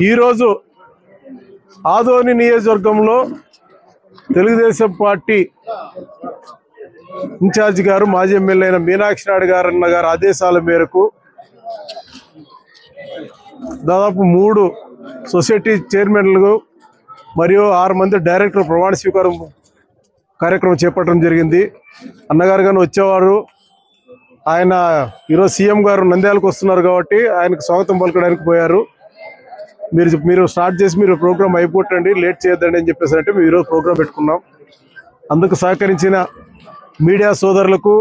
ఈరోజు ఆదోని నియోజకవర్గంలో Telugu Desam party incharge గారు మాజీ ఎమ్మెల్యే అయిన మీనాక్షి నాయుడు గారు ఆదేశాల మేరకు దాదాపు 3 సొసైటీ చైర్మన్లు మరియు 6 మంది డైరెక్టర్ ప్రమాణ స్వీకారం కార్యక్రమం చేపట్టడం జరిగింది. అన్నగారు కానీ వచ్చేవారు. ఆయన ఈరోజు సీఎం గారు నంద్యాలకు వస్తున్నారు కాబట్టి ఆయనకు స్వాగతం పలకడానికి పోయారు. మీరు స్టార్ట్ చేసి మీరు ప్రోగ్రామ్ అయిపోతండి, లేట్ చేయొద్దండి అని చెప్పేసి అంటే మేము ఈరోజు ప్రోగ్రాం పెట్టుకున్నాం. అందుకు సహకరించిన మీడియా సోదరులకు,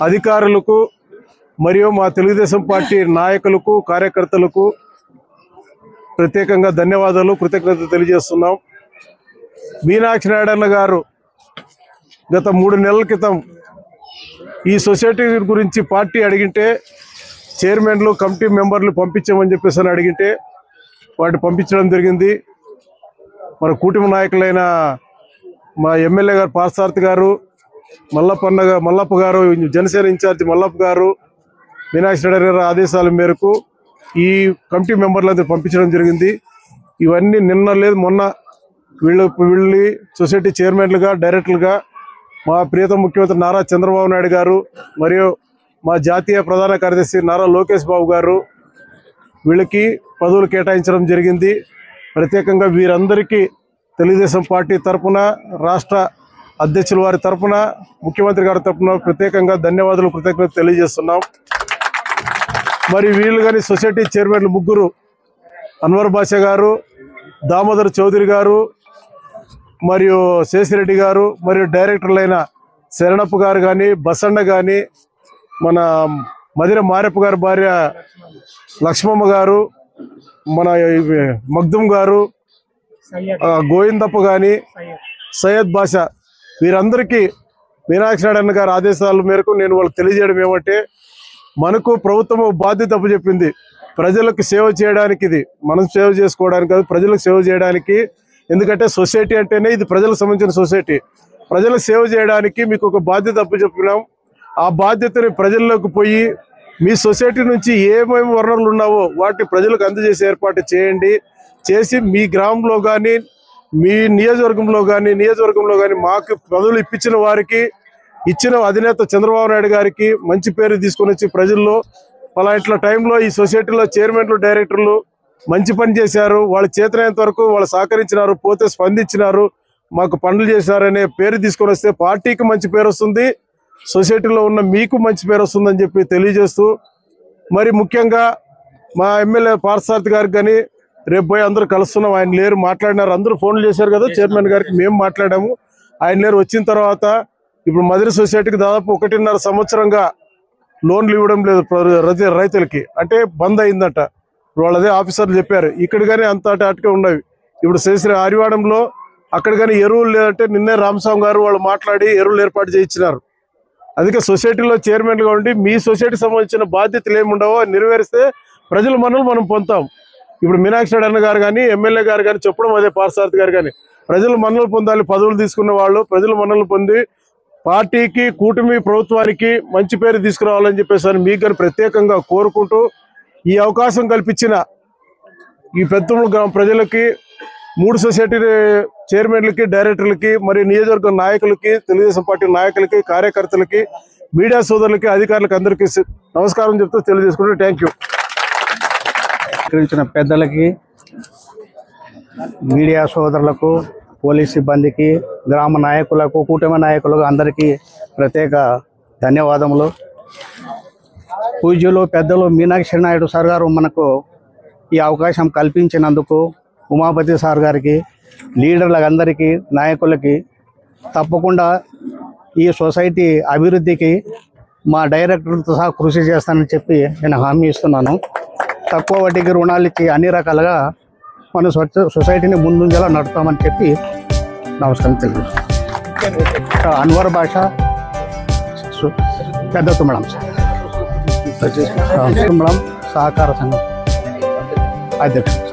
అధికారులకు మరియు మా తెలుగుదేశం పార్టీ నాయకులకు, కార్యకర్తలకు ప్రత్యేకంగా ధన్యవాదాలు, కృతజ్ఞతలు తెలియజేస్తున్నాం. మీనాక్షి నాయుడు గారు గత 3 నెలల క్రితం ఈ సొసైటీ గురించి పార్టీ అడిగింటే చైర్మన్లు, కమిటీ మెంబర్లు పంపించామని చెప్పేసి అని అడిగింటే వాటిని పంపించడం జరిగింది. మన కూటమి నాయకులైన మా ఎమ్మెల్యే గారు పార్థసారథి గారు, మల్లప్ప గారు, జనసేన ఇన్ఛార్జి మల్లప్ప గారు, మీనాక్షి నాయుడు గారి ఆదేశాల మేరకు ఈ కమిటీ మెంబర్లందరూ పంపించడం జరిగింది. ఇవన్నీ నిన్న లేదు మొన్న వీళ్ళు సొసైటీ చైర్మన్లుగా, డైరెక్టర్లుగా మా ప్రియతమ ముఖ్యమంత్రి నారా చంద్రబాబు నాయుడు గారు మరియు మా జాతీయ ప్రధాన కార్యదర్శి నారా లోకేష్ బాబు గారు వీళ్ళకి పదవులు కేటాయించడం జరిగింది. ప్రత్యేకంగా వీరందరికీ తెలుగుదేశం పార్టీ తరఫున, రాష్ట్ర అధ్యక్షుల వారి తరఫున, ముఖ్యమంత్రి గారి తరఫున ప్రత్యేకంగా ధన్యవాదాలు, కృతజ్ఞతలు తెలియజేస్తున్నాం. మరి వీళ్ళు కానీ సొసైటీ చైర్మన్లు 3 అన్వర్ బాషా గారు, దామోదర్ చౌదరి గారు మరియు శేషిరెడ్డి గారు మరియు డైరెక్టర్లైన శరణప్ప గారు కానీ, బసన్న కానీ, మన మదిర మారెప్ప గారి భార్య లక్ష్మమ్మ గారు, మన మగ్దుమ్ గారు, గోవిందప్ప కానీ, సయ్యద్ బాషా, వీరందరికీ మీనాక్షి నాయుడు గారి ఆదేశాల మేరకు నేను వాళ్ళకి తెలియజేయడం ఏమంటే, మనకు ప్రభుత్వం బాధ్యత అప్పచెప్పింది ప్రజలకు సేవ చేయడానికి. ఇది మనం సేవ చేసుకోవడానికి కాదు, ప్రజలకు సేవ చేయడానికి. ఎందుకంటే సొసైటీ అంటేనే ఇది ప్రజలకు సంబంధించిన సొసైటీ. ప్రజలకు సేవ చేయడానికి మీకు ఒక బాధ్యత అప్పచెప్పినాం. ఆ బాధ్యతని ప్రజల్లోకి పోయి మీ సొసైటీ నుంచి ఏమేమి వనరులు ఉన్నావో వాటిని ప్రజలకు అందజేసే ఏర్పాటు చేయండి. చేసి మీ గ్రామంలో కానీ, మీ నియోజకవర్గంలో కానీ మాకు పదవులు ఇప్పించిన వారికి, ఇచ్చిన అధినేత చంద్రబాబు నాయుడు గారికి మంచి పేరు తీసుకొని వచ్చి ప్రజల్లో ఇట్లా టైంలో ఈ సొసైటీలో చైర్మన్లు, డైరెక్టర్లు మంచి పని చేశారు, వాళ్ళు చేతనైనంత వరకు వాళ్ళు సహకరించినారు, పోతే స్పందించినారు, మాకు పనులు చేశారనే పేరు తీసుకొని వస్తే పార్టీకి మంచి పేరు వస్తుంది, సొసైటీలో ఉన్న మీకు మంచి పేరు వస్తుందని చెప్పి తెలియజేస్తూ, మరి ముఖ్యంగా మా ఎమ్మెల్యే పార్థసారథి గారికి కానీ రేపు పోయి అందరూ కలుస్తున్నాం. ఆయన లేరు, మాట్లాడినారు, అందరూ ఫోన్లు చేశారు కదా చైర్మన్ గారికి, మేము మాట్లాడాము. ఆయన లేరు. వచ్చిన తర్వాత ఇప్పుడు మదిర సొసైటీకి దాదాపు 1.5 సంవత్సరంగా లోన్లు ఇవ్వడం లేదు రైతులకి, అంటే బంద్ అయిందట. వాళ్ళదే ఆఫీసర్లు చెప్పారు. ఇక్కడ కానీ అంత అటుగా ఉన్నవి. ఇప్పుడు శ్రీ ఆరివాడంలో అక్కడ కానీ ఎరువులు లేదంటే నిన్నే రామస్వామి గారు వాళ్ళు మాట్లాడి ఎరువులు ఏర్పాటు చేయించినారు. అందుకే సొసైటీలో చైర్మన్గా ఉండి మీ సొసైటీకి సంబంధించిన బాధ్యతలు ఏముండవో నెరవేరిస్తే ప్రజల మన్నలు మనం పొందుతాం. ఇప్పుడు మీనాక్షి నాయుడు గారు కానీ, ఎమ్మెల్యే గారు కానీ చెప్పడం అదే, పార్థసారథి గారు కానీ ప్రజల మన్నలు పొందాలి. పదవులు తీసుకున్న వాళ్ళు ప్రజల మన్నలు పొంది పార్టీకి, కూటమి ప్రభుత్వానికి మంచి పేరు తీసుకురావాలని చెప్పేసి మీకు కానీ ప్రత్యేకంగా కోరుకుంటూ, ఈ అవకాశం కల్పించిన ఈ పెద్దమూరు గ్రామ ప్రజలకి, 3 సొసైటీ చైర్మన్లకి, డైరెక్టర్లకి, మరియు నియోజకవర్గ నాయకులకి, తెలుగుదేశం పార్టీ నాయకులకి, కార్యకర్తలకి, మీడియా సోదరులకి, అధికారులకి అందరికీ నమస్కారం చెప్తూ తెలియజేసుకుంటూ థ్యాంక్ యూ. పెద్దలకి, మీడియా సోదరులకు, పోలీస్ సిబ్బందికి, గ్రామ నాయకులకు, కూటమి నాయకులకు అందరికీ ప్రత్యేక ధన్యవాదములు. పూజ్యులు పెద్దలు మీనాక్షి నాయుడు సార్ గారు మనకు ఈ అవకాశం కల్పించినందుకు ఉమాపతి సార్ గారికి, లీడర్లకు అందరికీ, నాయకులకి తప్పకుండా ఈ సొసైటీ అభివృద్ధికి మా డైరెక్టర్తో సహా కృషి చేస్తానని చెప్పి నేను హామీ ఇస్తున్నాను. తక్కువ వడ్డీకి రుణాలు ఇచ్చి అన్ని రకాలుగా మన సొసైటీని ముందుంజలా నడుపుతామని చెప్పి నమస్కారం తెలుగు. అన్వర్ బాషా, పెద్ద తుమ్మడం సహకార సంఘం అధ్యక్షుడు.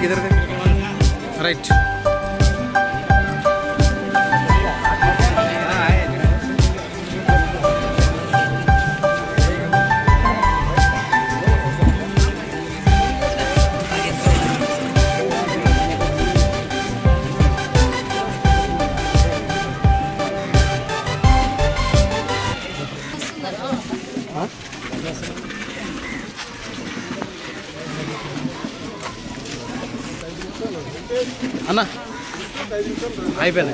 इधर देख राइट అన్న అయిపోయింది